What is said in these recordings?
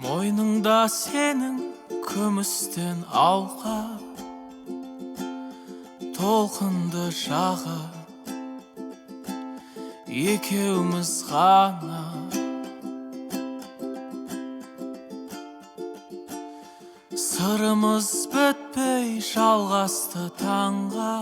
Мойныңда сенің күмістен алқа, толқынды жағы екеуміз ғана. Сырымыз бітпей жалғасты таңға,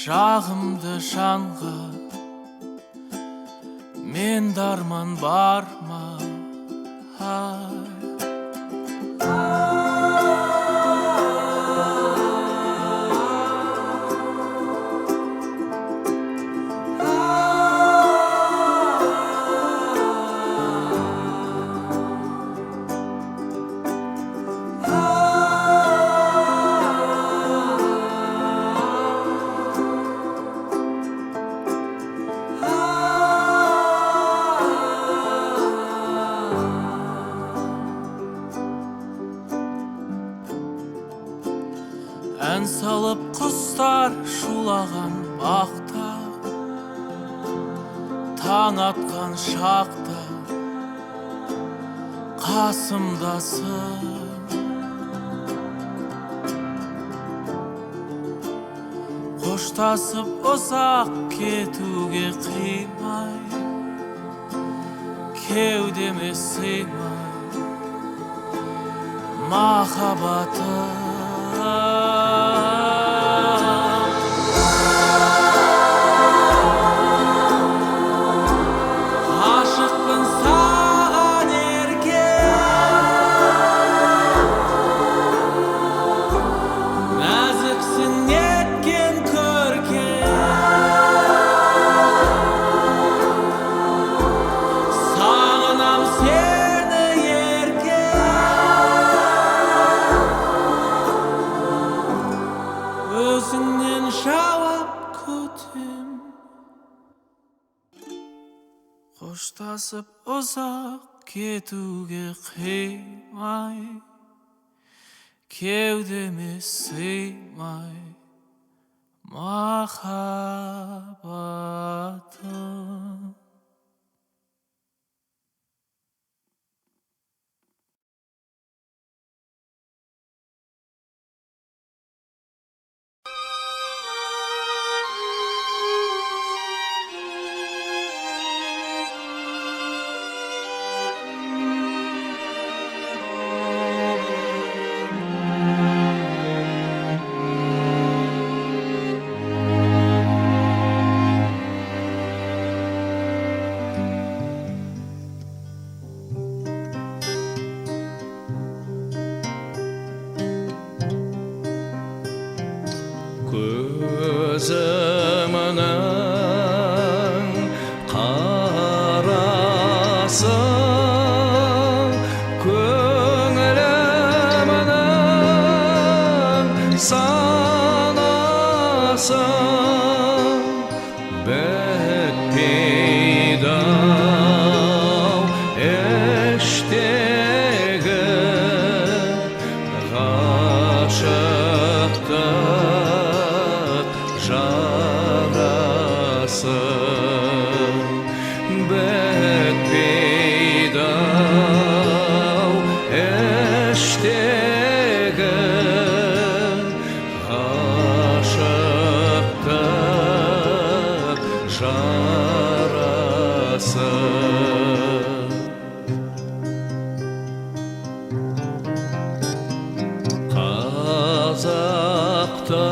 жағымды жанға мен дарман бар ма? Ән салып құстар шулаған бақта, таң атқан шақта қасымдасың. Қоштасып ұзақ кетуге қимай, кеудеме сыймай махаббатым. Ғашықпын саған еркем, нәзіксің неткен көркем, сағынам сені еркем, өзіңнен жауап күтем. Қоштасып ұзақ кетуге қимай, кеудеме сыймай махаббатым. Көзімнің қарасы, көңілімнің санасы бітпейді-ау іштегі ғашықтық жарасы. Бітпейді-ау іштегі ғашықтық жарасы. Қазақтың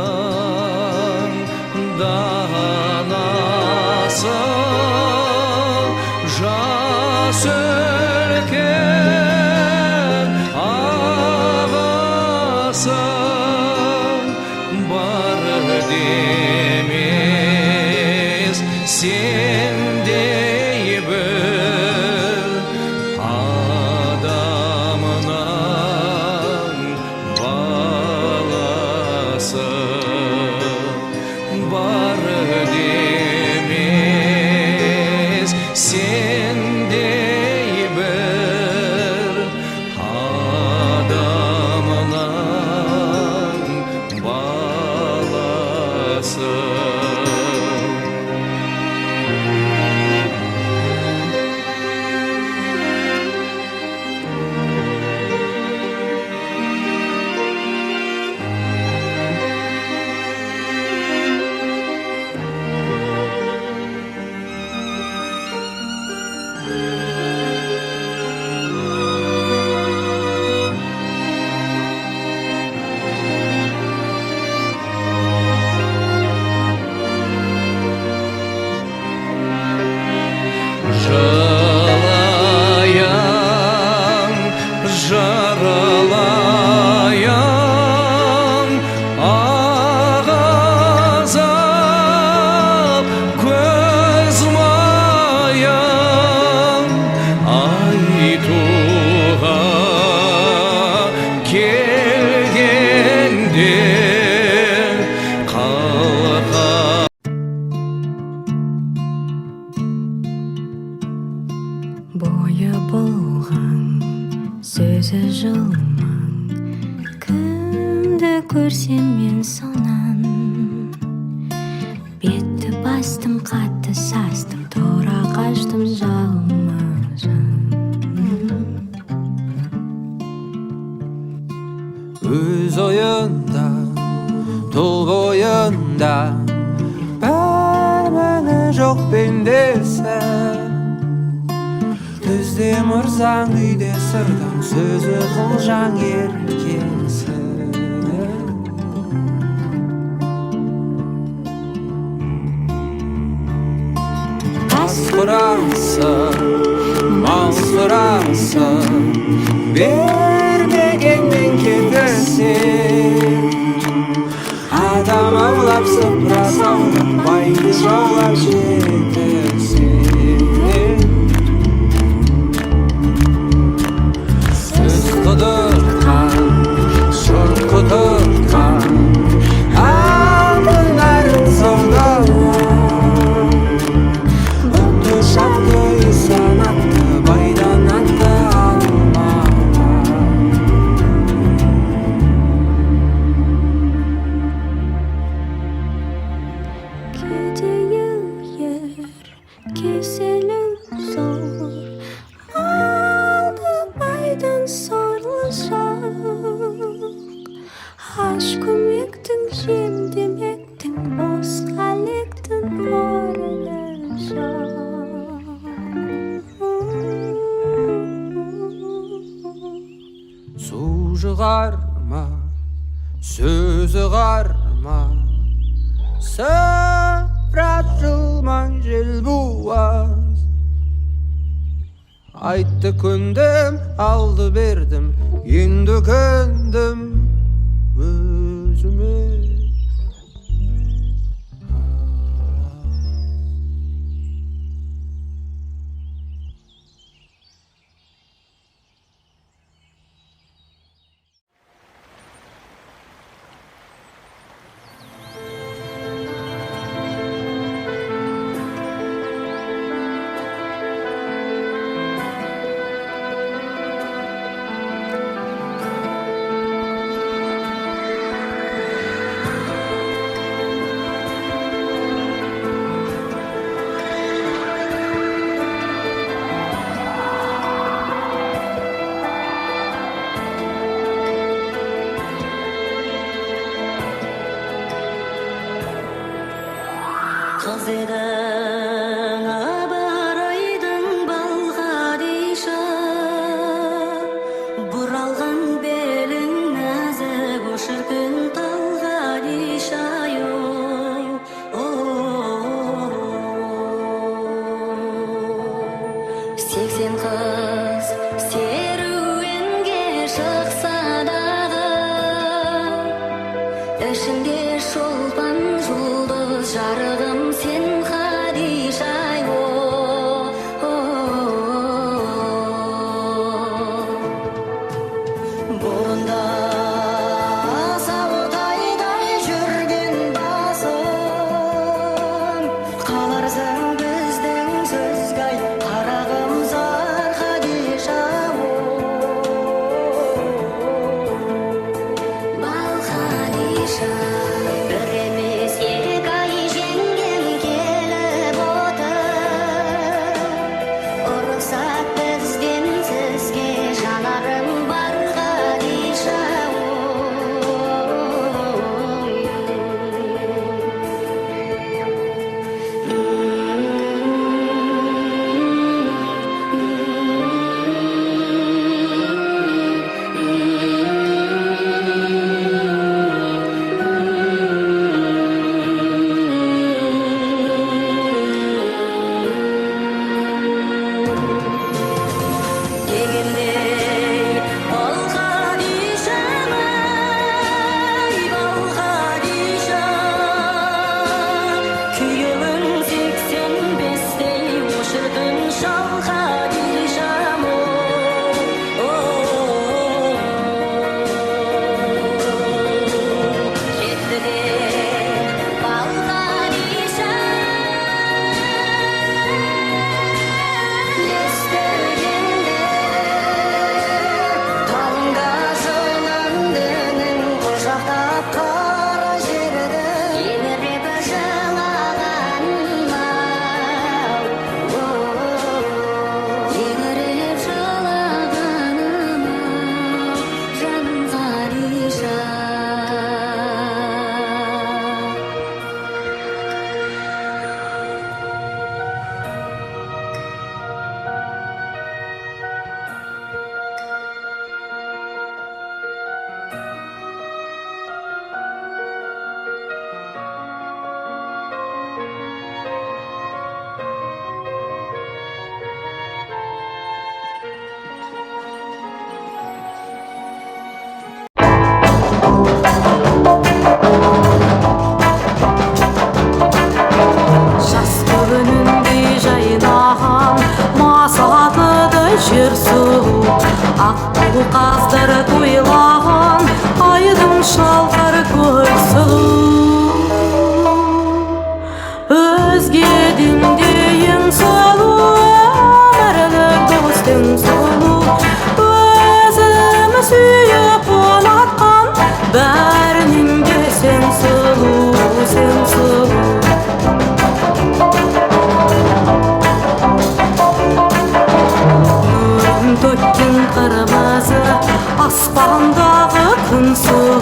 данасы, жас үлкен ағасы бар демес сендей бір адамның баласы бар демес сендей бір адамның жылмаң кімді көрсем мен сонан бетті бастым қатты састым тұра қаштым жалма жан өз ойында тұл бойында бар мәні жоқ пендесі түзде мырзаң үйде сырдаң сөзі қылжаң еркесі ас құрасың мал сұрасың бермегенмен кетірсең адам аулап сыпыра салып байды жаулап жетірсең сөз құдыртқан жыр құдыртқан алтын арын саудалап бұлты шапты үй санатты байдан атты алмаға кедейі ер кеселі зор малды байдың сорлы жақ аш көмектің жем демектің бос қалектің орны су жығарма сөзі қарма сыпырап жылмаң жел буаз айтты көндім алды бердім енді көндім өзіме қыз едің абыройдың балғадиша бұралған белің нәзік о шіркін талғадиша-ай сексен қыз серуенге шықса дағы ішінде шолпан жұлдыз жарығым сен Хадиша-ай бұрында саутайдай жүрген басым қаларсың біздің сөзге-ай қарағым зар Хадиша бал Хадиша бір емес екі ай жеңген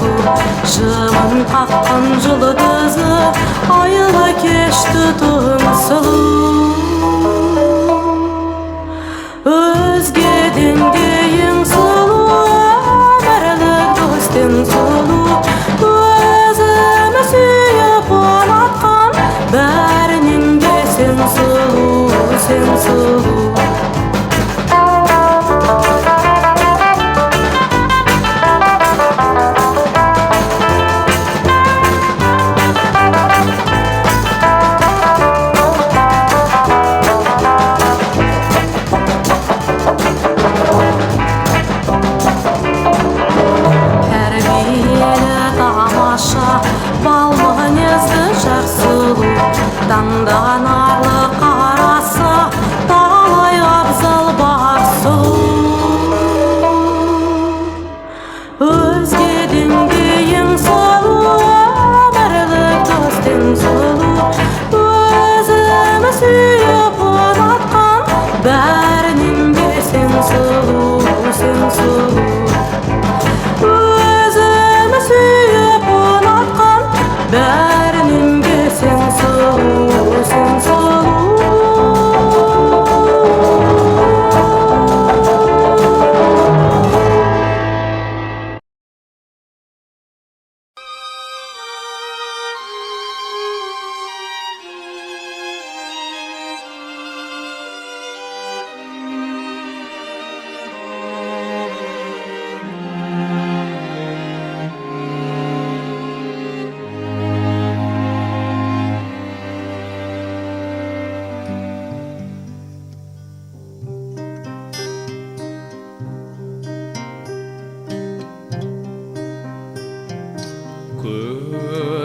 сұлу, жымын қаққан жұлдызы айла кешті тым сұлу. Өзгеден де ең сұлу, өмірлік достың сұлу, өзімі сүйіп ұнатқан бәрінен де сен сұлу, сен сұлу. Таңдаған арлы қарасы талай абзал бар сұлу. Өзгеден де ең сұлу, өмірлік достың сұлу, өзімі сүйіп ұнатқан бәрінен де сен сұлу, сен сұлу. Өзімі сүйіп ұнатқан бәрінен де сен сұлу, сен сұлу.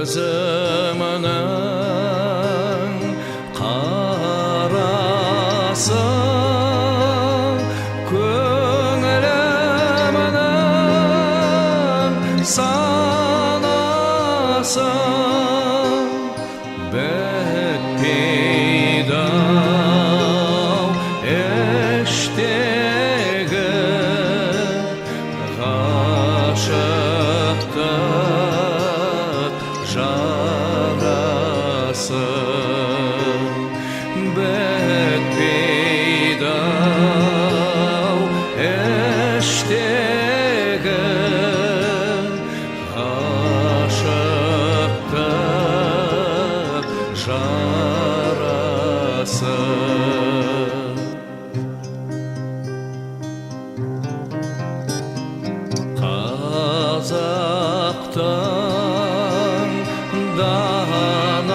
Көзімнің қарасы, көңілімнің санасы бітпейді-ау іштегі ғашықтық жарасы. Бітпейді-ау іштегі ғашықтық жарасы. Қазақтың данасы